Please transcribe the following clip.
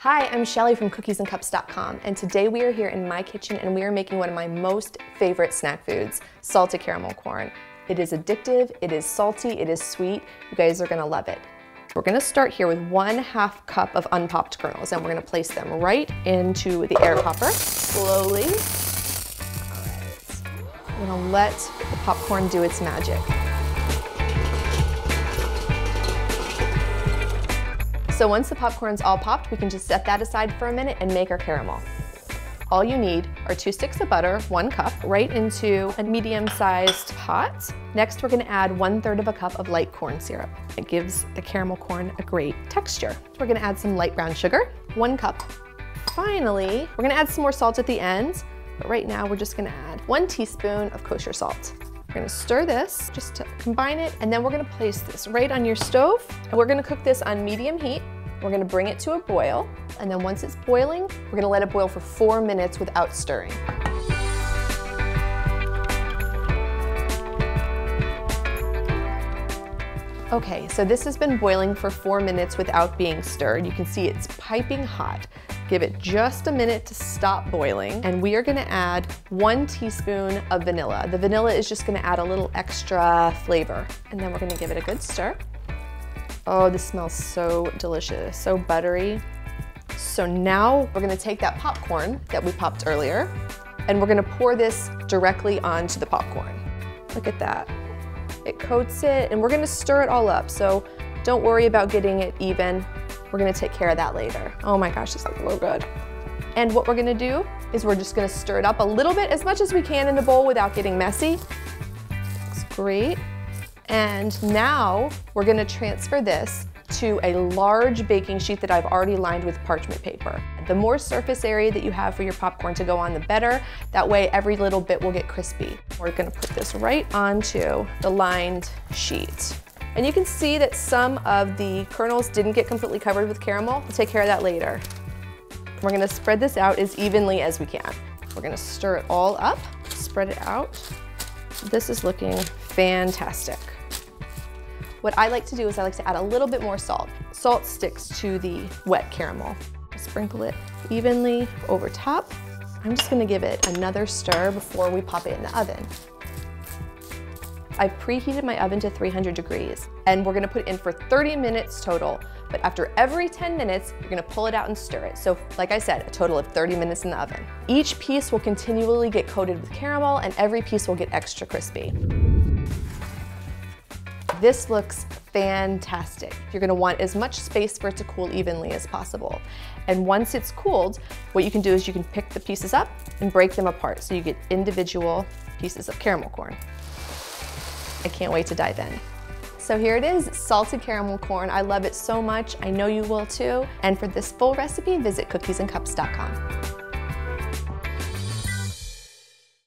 Hi, I'm Shelly from cookiesandcups.com, and today we are here in my kitchen and we are making one of my most favorite snack foods, salted caramel corn. It is addictive, it is salty, it is sweet. You guys are gonna love it. We're gonna start here with 1/2 cup of unpopped kernels, and we're gonna place them right into the air popper, slowly. All right. We're gonna let the popcorn do its magic. So once the popcorn's all popped, we can just set that aside for a minute and make our caramel. All you need are 2 sticks of butter, 1 cup, right into a medium-sized pot. Next, we're gonna add 1/3 of a cup of light corn syrup. It gives the caramel corn a great texture. We're gonna add some light brown sugar, 1 cup. Finally, we're gonna add some more salt at the end, but right now we're just gonna add 1 teaspoon of kosher salt. We're gonna stir this just to combine it, and then we're gonna place this right on your stove, and we're gonna cook this on medium heat. We're gonna bring it to a boil, and then once it's boiling, we're gonna let it boil for 4 minutes without stirring. Okay, so this has been boiling for 4 minutes without being stirred. You can see it's piping hot. Give it just a minute to stop boiling, and we are gonna add 1 teaspoon of vanilla. The vanilla is just gonna add a little extra flavor. And then we're gonna give it a good stir. Oh, this smells so delicious, so buttery. So now we're gonna take that popcorn that we popped earlier, and we're gonna pour this directly onto the popcorn. Look at that. It coats it, and we're gonna stir it all up, so don't worry about getting it even. We're gonna take care of that later. Oh my gosh, this looks so good. And what we're gonna do is we're just gonna stir it up a little bit, as much as we can in the bowl without getting messy. Looks great. And now we're gonna transfer this to a large baking sheet that I've already lined with parchment paper. The more surface area that you have for your popcorn to go on, the better. That way every little bit will get crispy. We're gonna put this right onto the lined sheet. And you can see that some of the kernels didn't get completely covered with caramel. We'll take care of that later. We're gonna spread this out as evenly as we can. We're gonna stir it all up, spread it out. This is looking fantastic. What I like to do is I like to add a little bit more salt. Salt sticks to the wet caramel. Sprinkle it evenly over top. I'm just gonna give it another stir before we pop it in the oven. I've preheated my oven to 300 degrees, and we're gonna put it in for 30 minutes total. But after every 10 minutes, you're gonna pull it out and stir it. So like I said, a total of 30 minutes in the oven. Each piece will continually get coated with caramel, and every piece will get extra crispy. This looks fantastic. You're gonna want as much space for it to cool evenly as possible. And once it's cooled, what you can do is you can pick the pieces up and break them apart so you get individual pieces of caramel corn. I can't wait to dive in. So here it is, salted caramel corn. I love it so much. I know you will too. And for this full recipe, visit cookiesandcups.com.